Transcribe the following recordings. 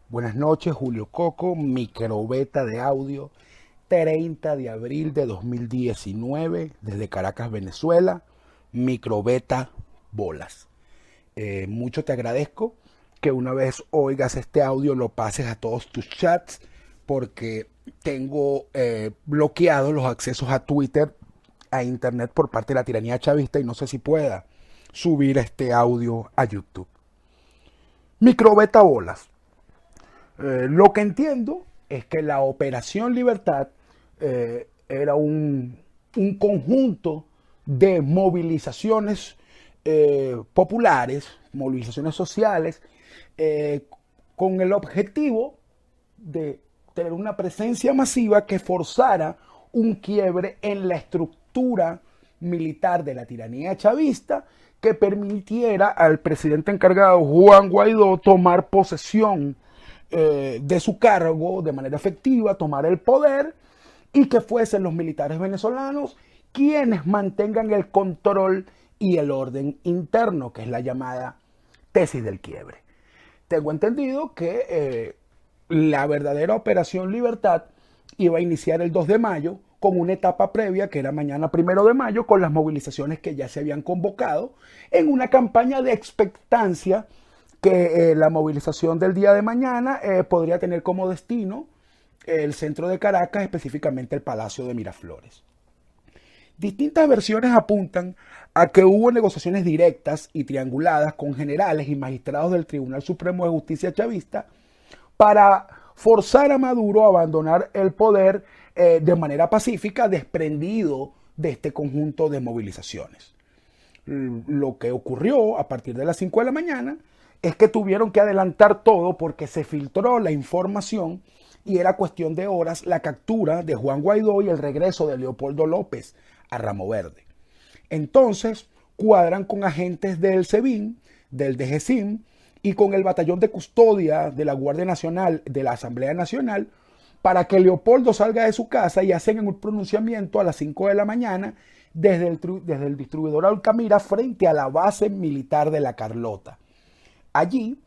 Buenas noches, Julio Coco, microbeta de audio, 30 de abril de 2019, desde Caracas, Venezuela, microbeta bolas. Mucho te agradezco que una vez oigas este audio lo pases a todos tus chats porque tengo bloqueados los accesos a Twitter, a Internet por parte de la tiranía chavista y no sé si pueda subir este audio a YouTube. Microbeta bolas. Lo que entiendo es que la Operación Libertad era un conjunto de movilizaciones populares, movilizaciones sociales, con el objetivo de tener una presencia masiva que forzara un quiebre en la estructura militar de la tiranía chavista que permitiera al presidente encargado Juan Guaidó tomar posesión de su cargo de manera efectiva, tomar el poder y que fuesen los militares venezolanos quienes mantengan el control y el orden interno, que es la llamada tesis del quiebre. Tengo entendido que la verdadera Operación Libertad iba a iniciar el 2 de mayo con una etapa previa que era mañana 1 de mayo, con las movilizaciones que ya se habían convocado en una campaña de expectancia que la movilización del día de mañana podría tener como destino el centro de Caracas, específicamente el Palacio de Miraflores. Distintas versiones apuntan a que hubo negociaciones directas y trianguladas con generales y magistrados del Tribunal Supremo de Justicia chavista para forzar a Maduro a abandonar el poder de manera pacífica, desprendido de este conjunto de movilizaciones. Lo que ocurrió a partir de las 5 de la mañana es que tuvieron que adelantar todo porque se filtró la información y era cuestión de horas la captura de Juan Guaidó y el regreso de Leopoldo López a Ramo Verde. Entonces cuadran con agentes del SEBIN, del DGCIM y con el batallón de custodia de la Guardia Nacional de la Asamblea Nacional para que Leopoldo salga de su casa y hacen un pronunciamiento a las 5 de la mañana desde el distribuidor Altamira frente a la base militar de La Carlota. Allí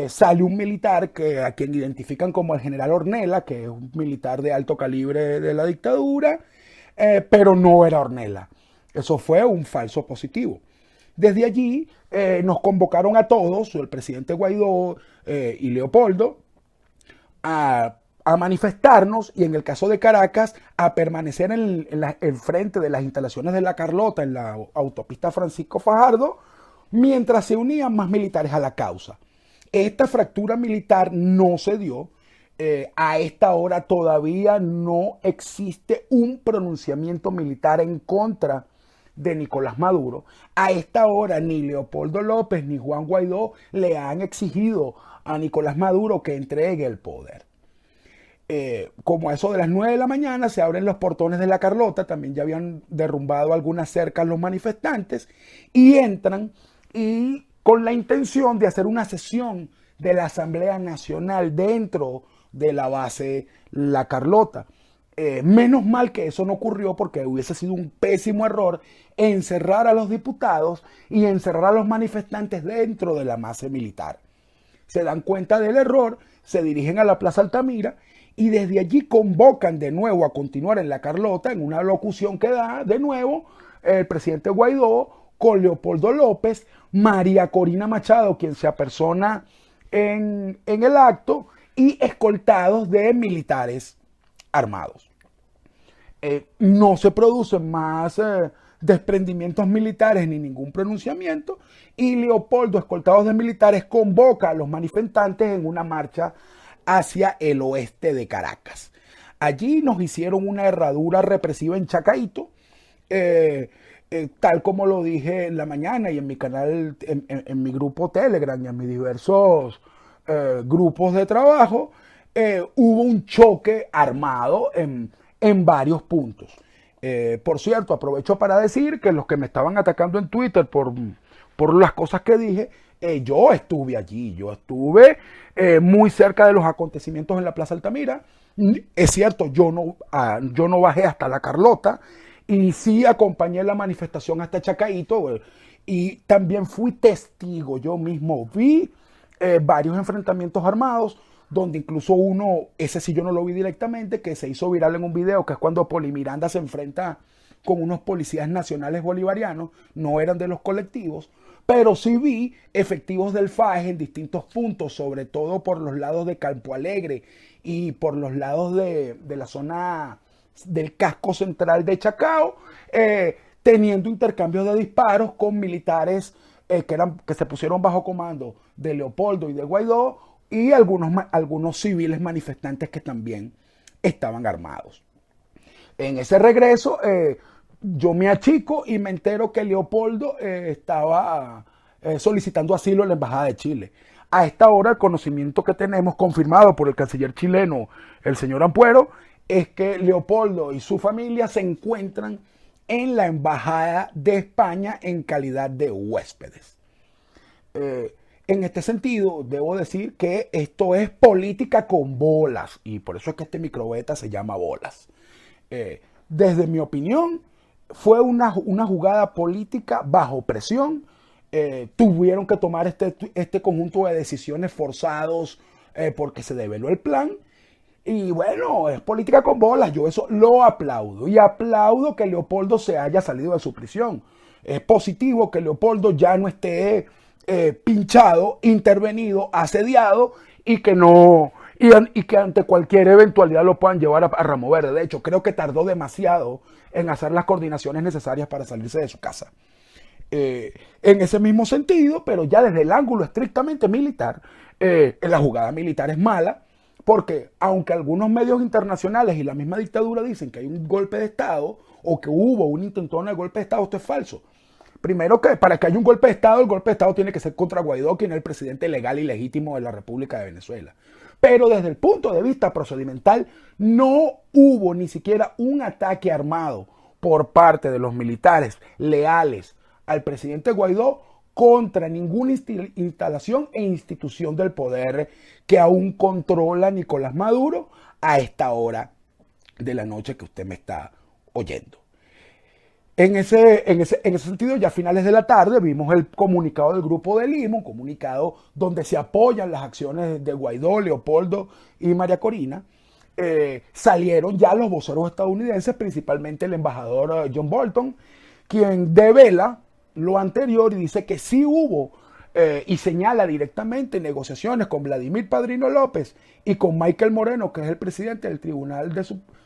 sale un militar a quien identifican como el general Ornella, que es un militar de alto calibre de la dictadura, pero no era Ornella. Eso fue un falso positivo. Desde allí nos convocaron a todos, el presidente Guaidó y Leopoldo, a manifestarnos y en el caso de Caracas a permanecer en frente de las instalaciones de La Carlota en la autopista Francisco Fajardo mientras se unían más militares a la causa. Esta fractura militar no se dio. A esta hora todavía no existe un pronunciamiento militar en contra de Nicolás Maduro. A esta hora ni Leopoldo López ni Juan Guaidó le han exigido a Nicolás Maduro que entregue el poder. Como a eso de las 9 de la mañana se abren los portones de La Carlota, también ya habían derrumbado algunas cercas los manifestantes y entran y con la intención de hacer una sesión de la Asamblea Nacional dentro de la base La Carlota. Menos mal que eso no ocurrió porque hubiese sido un pésimo error encerrar a los diputados y encerrar a los manifestantes dentro de la base militar. Se dan cuenta del error, se dirigen a la Plaza Altamira y desde allí convocan de nuevo a continuar en La Carlota en una locución que da de nuevo el presidente Guaidó con Leopoldo López, María Corina Machado, quien se apersona en el acto, y escoltados de militares armados. No se producen más desprendimientos militares ni ningún pronunciamiento y Leopoldo, escoltados de militares, convoca a los manifestantes en una marcha hacia el oeste de Caracas. Allí nos hicieron una herradura represiva en Chacaito, tal como lo dije en la mañana y en mi canal, en mi grupo Telegram y en mis diversos grupos de trabajo, hubo un choque armado en varios puntos. Por cierto, aprovecho para decir que los que me estaban atacando en Twitter por las cosas que dije, yo estuve allí, yo estuve muy cerca de los acontecimientos en la Plaza Altamira. Es cierto, yo no bajé hasta La Carlota y sí acompañé la manifestación hasta Chacaito y también fui testigo, yo mismo vi varios enfrentamientos armados donde incluso uno, ese sí yo no lo vi directamente, que se hizo viral en un video, que es cuando Poli Miranda se enfrenta con unos policías nacionales bolivarianos, no eran de los colectivos, pero sí vi efectivos del FAES en distintos puntos, sobre todo por los lados de Campo Alegre y por los lados de la zona del casco central de Chacao, teniendo intercambios de disparos con militares que se pusieron bajo comando de Leopoldo y de Guaidó, y algunos civiles manifestantes que también estaban armados. En ese regreso, yo me achico y me entero que Leopoldo estaba solicitando asilo en la Embajada de Chile. A esta hora, el conocimiento que tenemos, confirmado por el canciller chileno, el señor Ampuero, es que Leopoldo y su familia se encuentran en la Embajada de España en calidad de huéspedes. En este sentido, debo decir que esto es política con bolas, y por eso es que este microbeta se llama Bolas. Desde mi opinión, fue una jugada política bajo presión. Tuvieron que tomar este conjunto de decisiones forzados porque se develó el plan. Y bueno, es política con bolas, yo eso lo aplaudo. Y aplaudo que Leopoldo se haya salido de su prisión. Es positivo que Leopoldo ya no esté pinchado, intervenido, asediado y que no... Y que ante cualquier eventualidad lo puedan llevar a Ramo Verde. De hecho, creo que tardó demasiado en hacer las coordinaciones necesarias para salirse de su casa. En ese mismo sentido, pero ya desde el ángulo estrictamente militar, la jugada militar es mala, porque aunque algunos medios internacionales y la misma dictadura dicen que hay un golpe de Estado o que hubo un intento de golpe de Estado, esto es falso. Primero, que para que haya un golpe de Estado, el golpe de Estado tiene que ser contra Guaidó, quien es el presidente legal y legítimo de la República de Venezuela. Pero desde el punto de vista procedimental, no hubo ni siquiera un ataque armado por parte de los militares leales al presidente Guaidó contra ninguna instalación e institución del poder que aún controla Nicolás Maduro a esta hora de la noche que usted me está oyendo. En ese sentido, ya a finales de la tarde vimos el comunicado del Grupo de Lima, un comunicado donde se apoyan las acciones de Guaidó, Leopoldo y María Corina. Salieron ya los voceros estadounidenses, principalmente el embajador John Bolton, quien devela lo anterior y dice que sí hubo y señala directamente negociaciones con Vladimir Padrino López y con Michael Moreno, que es el presidente del Tribunal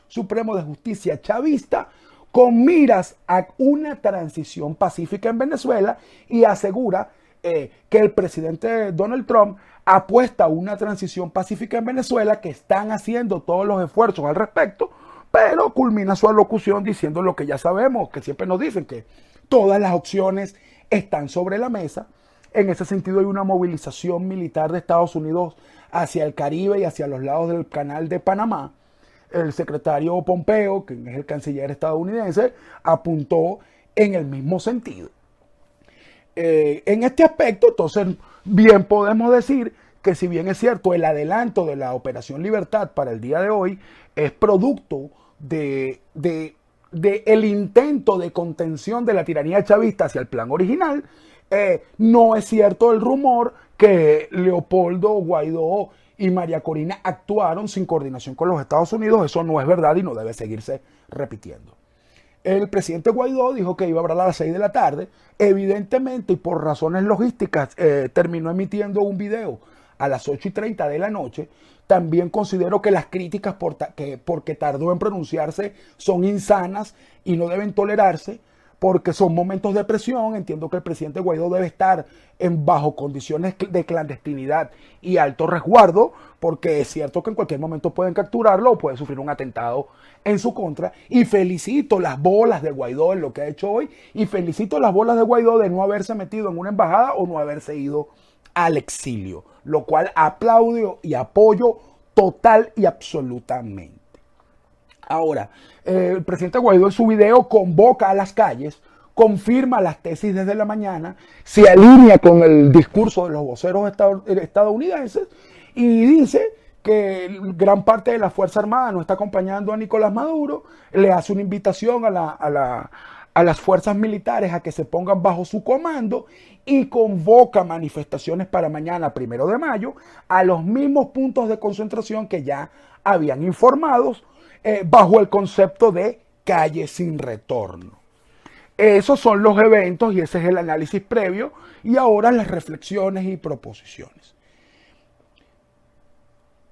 Supremo de Justicia chavista, con miras a una transición pacífica en Venezuela, y asegura que el presidente Donald Trump apuesta a una transición pacífica en Venezuela, que están haciendo todos los esfuerzos al respecto, pero culmina su alocución diciendo lo que ya sabemos, que siempre nos dicen, que todas las opciones están sobre la mesa. En ese sentido, hay una movilización militar de Estados Unidos hacia el Caribe y hacia los lados del Canal de Panamá. El secretario Pompeo, que es el canciller estadounidense, apuntó en el mismo sentido. En este aspecto, entonces, bien podemos decir que, si bien es cierto, el adelanto de la Operación Libertad para el día de hoy es producto de el intento de contención de la tiranía chavista hacia el plan original, no es cierto el rumor que Leopoldo, Guaidó y María Corina actuaron sin coordinación con los Estados Unidos. Eso no es verdad y no debe seguirse repitiendo. El presidente Guaidó dijo que iba a hablar a las 6 de la tarde. Evidentemente, y por razones logísticas, terminó emitiendo un video a las 8:30 de la noche. También considero que las críticas porque tardó en pronunciarse son insanas y no deben tolerarse, porque son momentos de presión. Entiendo que el presidente Guaidó debe estar bajo condiciones de clandestinidad y alto resguardo, porque es cierto que en cualquier momento pueden capturarlo o puede sufrir un atentado en su contra. Y felicito las bolas de Guaidó en lo que ha hecho hoy, y felicito las bolas de Guaidó de no haberse metido en una embajada o no haberse ido al exilio, lo cual aplaudo y apoyo total y absolutamente. Ahora, el presidente Guaidó en su video convoca a las calles, confirma las tesis desde la mañana, se alinea con el discurso de los voceros estadounidenses y dice que gran parte de la Fuerza Armada no está acompañando a Nicolás Maduro. Le hace una invitación a a las fuerzas militares a que se pongan bajo su comando y convoca manifestaciones para mañana, 1 de mayo, a los mismos puntos de concentración que ya habían informados, bajo el concepto de calle sin retorno. Esos son los eventos y ese es el análisis previo y ahora las reflexiones y proposiciones.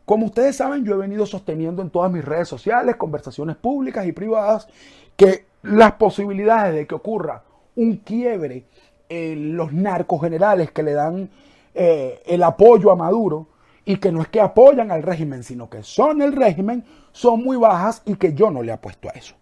Como ustedes saben, yo he venido sosteniendo en todas mis redes sociales, conversaciones públicas y privadas, que las posibilidades de que ocurra un quiebre en los narcogenerales que le dan el apoyo a Maduro y que no es que apoyan al régimen, sino que son el régimen, son muy bajas y que yo no le apuesto a eso.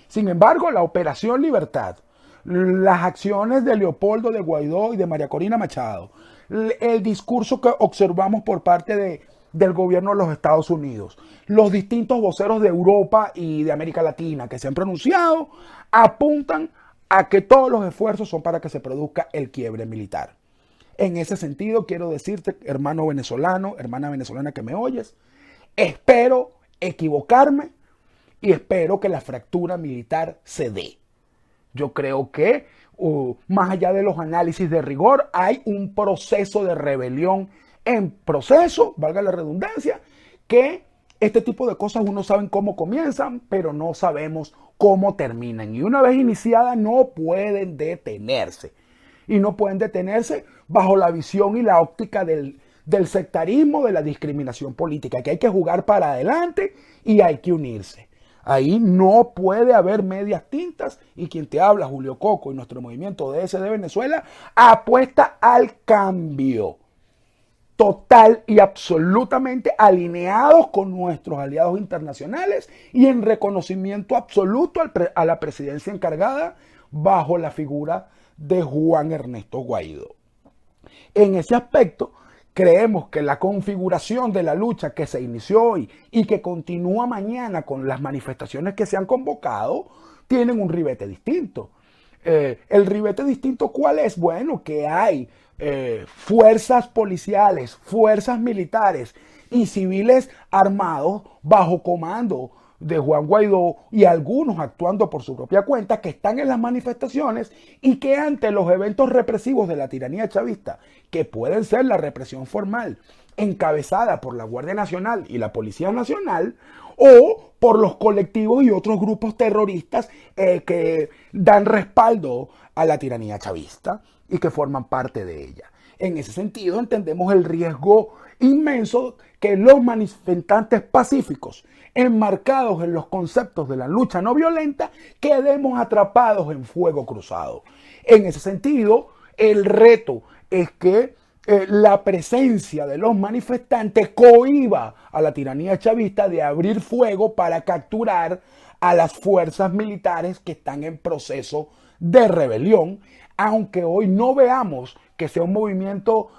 Sin embargo, la Operación Libertad, las acciones de Leopoldo, de Guaidó y de María Corina Machado, el discurso que observamos por parte del gobierno de los Estados Unidos, los distintos voceros de Europa y de América Latina que se han pronunciado, apuntan a que todos los esfuerzos son para que se produzca el quiebre militar. En ese sentido, quiero decirte, hermano venezolano, hermana venezolana que me oyes, espero equivocarme y espero que la fractura militar se dé. Yo creo que, más allá de los análisis de rigor, hay un proceso de rebelión en proceso, valga la redundancia, que este tipo de cosas uno sabe cómo comienzan, pero no sabemos cómo terminan. Y una vez iniciadas no pueden detenerse. Y no pueden detenerse bajo la visión y la óptica del sectarismo, de la discriminación política, que hay que jugar para adelante y hay que unirse. Ahí no puede haber medias tintas y quien te habla, Julio Coco, y nuestro movimiento DS de Venezuela, apuesta al cambio. Total y absolutamente alineados con nuestros aliados internacionales y en reconocimiento absoluto a la presidencia encargada bajo la figura de Juan Ernesto Guaidó. En ese aspecto, creemos que la configuración de la lucha que se inició hoy y que continúa mañana con las manifestaciones que se han convocado, tienen un ribete distinto. ¿El ribete distinto cuál es? Bueno, que hay fuerzas policiales, fuerzas militares y civiles armados bajo comando de Juan Guaidó y algunos actuando por su propia cuenta que están en las manifestaciones y que ante los eventos represivos de la tiranía chavista, que pueden ser la represión formal encabezada por la Guardia Nacional y la Policía Nacional o por los colectivos y otros grupos terroristas que dan respaldo a la tiranía chavista y que forman parte de ella. En ese sentido, entendemos el riesgo inmenso que los manifestantes pacíficos, enmarcados en los conceptos de la lucha no violenta, quedemos atrapados en fuego cruzado. En ese sentido, el reto es que la presencia de los manifestantes cohíba a la tiranía chavista de abrir fuego para capturar a las fuerzas militares que están en proceso de rebelión, aunque hoy no veamos que sea un movimiento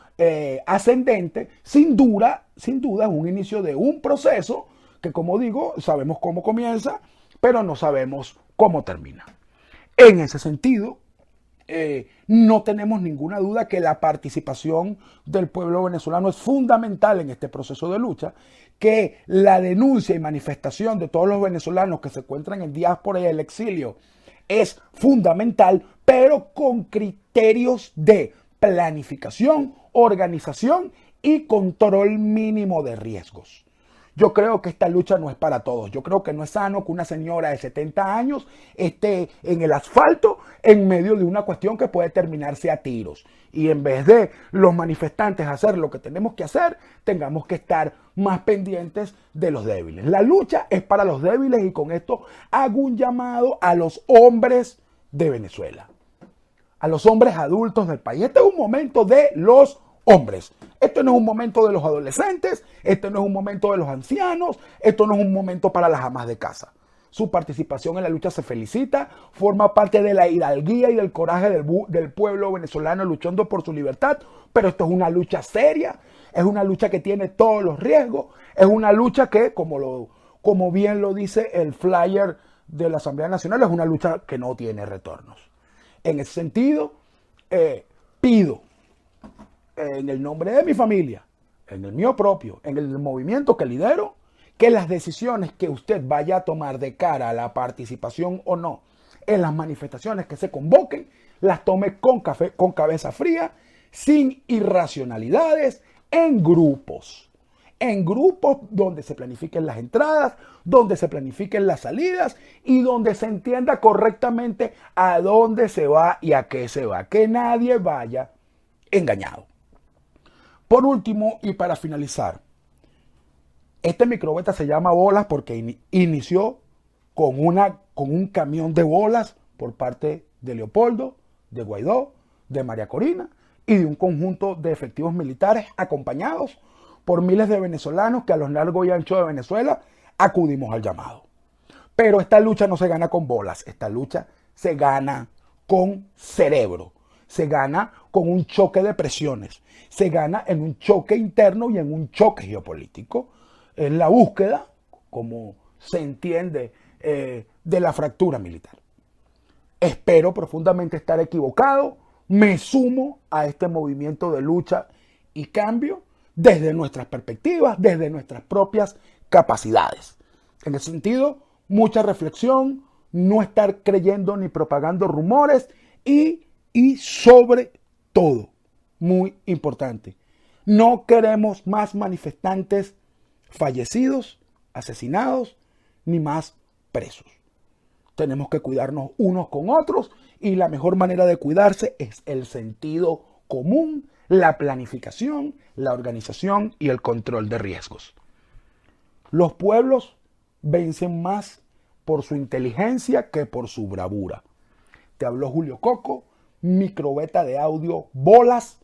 ascendente, sin duda es un inicio de un proceso que, como digo, sabemos cómo comienza, pero no sabemos cómo termina. En ese sentido, no tenemos ninguna duda que la participación del pueblo venezolano es fundamental en este proceso de lucha, que la denuncia y manifestación de todos los venezolanos que se encuentran en diáspora y el exilio es fundamental, pero con criterios de planificación, organización y control mínimo de riesgos. Yo creo que esta lucha no es para todos. Yo creo que no es sano que una señora de 70 años esté en el asfalto en medio de una cuestión que puede terminarse a tiros. Y en vez de los manifestantes hacer lo que tenemos que hacer, tengamos que estar más pendientes de los débiles. La lucha es para los débiles y con esto hago un llamado a los hombres de Venezuela, a los hombres adultos del país. Este es un momento de los hombres. Esto no es un momento de los adolescentes, esto no es un momento de los ancianos, esto no es un momento para las amas de casa. Su participación en la lucha se felicita, forma parte de la hidalguía y del coraje del pueblo venezolano luchando por su libertad, pero esto es una lucha seria, es una lucha que tiene todos los riesgos, es una lucha que, como bien lo dice el flyer de la Asamblea Nacional, es una lucha que no tiene retornos. En ese sentido, pido en el nombre de mi familia, en el mío propio, en el movimiento que lidero, que las decisiones que usted vaya a tomar de cara a la participación o no en las manifestaciones que se convoquen, las tome con cabeza fría, sin irracionalidades, en grupos donde se planifiquen las entradas, donde se planifiquen las salidas y donde se entienda correctamente a dónde se va y a qué se va, que nadie vaya engañado. Por último, y para finalizar, este microbeta se llama Bolas porque inició con un camión de bolas por parte de Leopoldo, de Guaidó, de María Corina y de un conjunto de efectivos militares acompañados por miles de venezolanos que a lo largo y ancho de Venezuela acudimos al llamado. Pero esta lucha no se gana con bolas, esta lucha se gana con cerebro, se gana con un choque de presiones, se gana en un choque interno y en un choque geopolítico, en la búsqueda, como se entiende, de la fractura militar. Espero profundamente estar equivocado, me sumo a este movimiento de lucha y cambio desde nuestras perspectivas, desde nuestras propias capacidades. En ese sentido, mucha reflexión, no estar creyendo ni propagando rumores y sobre todo, muy importante, no queremos más manifestantes fallecidos, asesinados, ni más presos. Tenemos que cuidarnos unos con otros y la mejor manera de cuidarse es el sentido común, la planificación, la organización y el control de riesgos. Los pueblos vencen más por su inteligencia que por su bravura. Te habló Julio Coco, microbeta de audio Bolas,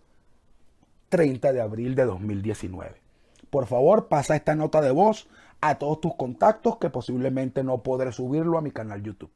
30 de abril de 2019. Por favor, pasa esta nota de voz a todos tus contactos que posiblemente no podré subirlo a mi canal YouTube.